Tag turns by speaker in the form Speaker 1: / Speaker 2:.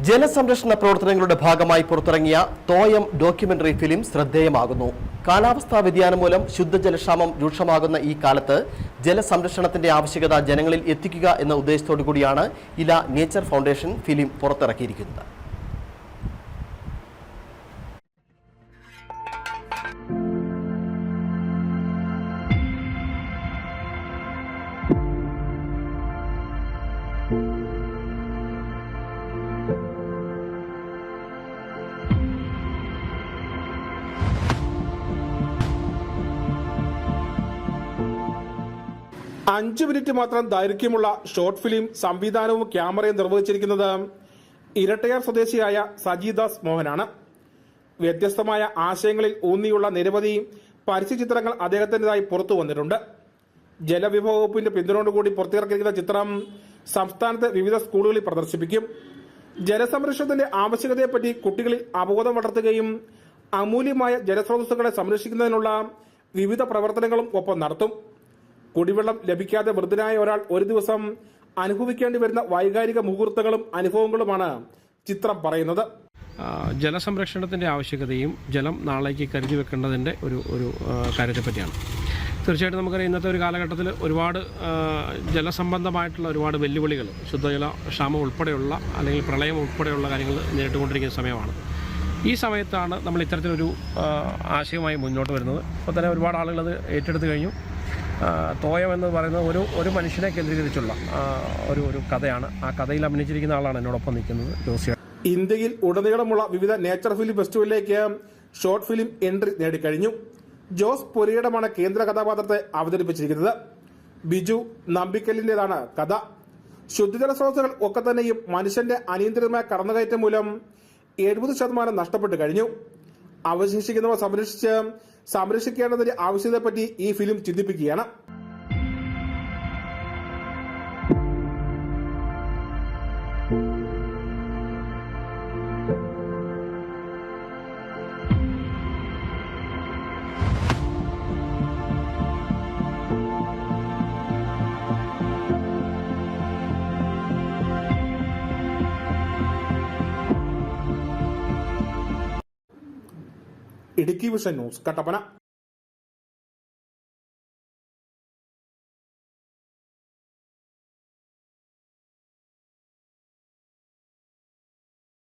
Speaker 1: ജലസംരക്ഷണ പ്രവർത്തനങ്ങളുടെ ഭാഗമായി പുറത്തിറങ്ങിയ തോയം ഡോക്യുമെന്ററി ഫിലിം ശ്രദ്ധേയമാകുന്നു. കാലാവസ്ഥാ വ്യതിയാനം മൂലം ശുദ്ധജലക്ഷാമം രൂക്ഷമാകുന്ന ഈ കാലത്ത് ജലസംരക്ഷണത്തിന്റെ ആവശ്യകത ജനങ്ങളിൽ എത്തിക്കുക എന്ന ഉദ്ദേശത്തോടു കൂടിയാണ് ഇല നേച്ചർ ഫൗണ്ടേഷൻ ഫിലിം പുറത്തിറക്കിയിരിക്കുന്നത്.
Speaker 2: അഞ്ച് മിനിറ്റ് മാത്രം ദൈർഘ്യമുള്ള ഷോർട്ട് ഫിലിം സംവിധാനവും ക്യാമറയും നിർവഹിച്ചിരിക്കുന്നത് ഇരട്ടയാർ സ്വദേശിയായ സജിദാസ് മോഹനാണ്. വ്യത്യസ്തമായ ആശയങ്ങളിൽ ഊന്നിയുള്ള നിരവധി പരസ്യചിത്രങ്ങൾ അദ്ദേഹത്തിൻ്റെതായി പുറത്തു വന്നിട്ടുണ്ട്. ജലവിഭവ വകുപ്പിന്റെ പിന്തുണയോടുകൂടി പുറത്തിറക്കിയിരിക്കുന്ന ചിത്രം സംസ്ഥാനത്തെ വിവിധ സ്കൂളുകളിൽ പ്രദർശിപ്പിക്കും. ജലസംരക്ഷണത്തിന്റെ ആവശ്യകതയെപ്പറ്റി കുട്ടികളിൽ അവബോധം വളർത്തുകയും അമൂല്യമായ ജലസ്രോതസ്സുകളെ സംരക്ഷിക്കുന്നതിനുള്ള വിവിധ പ്രവർത്തനങ്ങളും ഒപ്പം നടത്തും. കുടിവെള്ളം ലഭിക്കാതെ വൃദ്ധനായ ഒരാൾ ഒരു ദിവസം അനുഭവിക്കേണ്ടി വരുന്ന വൈകാരിക മുഹൂർത്തങ്ങളും അനുഭവങ്ങളുമാണ് ചിത്രം പറയുന്നത്.
Speaker 3: ജലസംരക്ഷണത്തിൻ്റെ ആവശ്യകതയും ജലം നാളേക്ക് കരുതി വെക്കേണ്ടതിൻ്റെ ഒരു കാര്യത്തെപ്പറ്റിയാണ്. തീർച്ചയായിട്ടും നമുക്കറിയാം, ഇന്നത്തെ ഒരു കാലഘട്ടത്തിൽ ഒരുപാട് ജലസംബന്ധമായിട്ടുള്ള ഒരുപാട് വെല്ലുവിളികൾ, ശുദ്ധജല ക്ഷാമം ഉൾപ്പെടെയുള്ള അല്ലെങ്കിൽ പ്രളയം ഉൾപ്പെടെയുള്ള കാര്യങ്ങൾ നേരിട്ടുകൊണ്ടിരിക്കുന്ന സമയമാണ്. ഈ സമയത്താണ് നമ്മൾ ഇത്തരത്തിലൊരു ആശയമായി മുന്നോട്ട് വരുന്നത്. അപ്പോൾ തന്നെ ഒരുപാട് ആളുകൾ അത് ഏറ്റെടുത്ത് കഴിഞ്ഞു. തോയം എന്ന് പറയുന്നത് ഒരു മനുഷ്യനെ കേന്ദ്രീകരിച്ചുള്ള ഒരു കഥയാണ്. ആ കഥയിൽ അഭിനയിച്ചിരിക്കുന്ന ആളാണ് എന്നോടൊപ്പം നിൽക്കുന്നത്, ജോസിയ.
Speaker 2: ഇന്ത്യയിൽ ഉടനീളമുള്ള വിവിധ നേച്ചർ ഫിലിം ഫെസ്റ്റിവലിലേക്ക് ഷോർട്ട് ഫിലിം എൻട്രി നേടിക്കഴിഞ്ഞു. ജോസ് പൊരിയടമാണ് കേന്ദ്ര കഥാപാത്രത്തെ അവതരിപ്പിച്ചിരിക്കുന്നത്. ബിജു നമ്പിക്കലിൻ്റെതാണ് കഥ. ശുദ്ധജല സ്രോതസ്സുകൾ ഒക്കെ തന്നെയും മനുഷ്യന്റെ അനിയന്ത്രിതമായ കടന്നുകയറ്റം മൂലം 70% നഷ്ടപ്പെട്ടു കഴിഞ്ഞു. അവശേഷിക്കുന്നവ സംരക്ഷിക്കേണ്ടതിന്റെ ആവശ്യകതയെപ്പറ്റി ഈ ഫിലിം ചിന്തിപ്പിക്കുകയാണ്. Idukki vision news, Kattappana.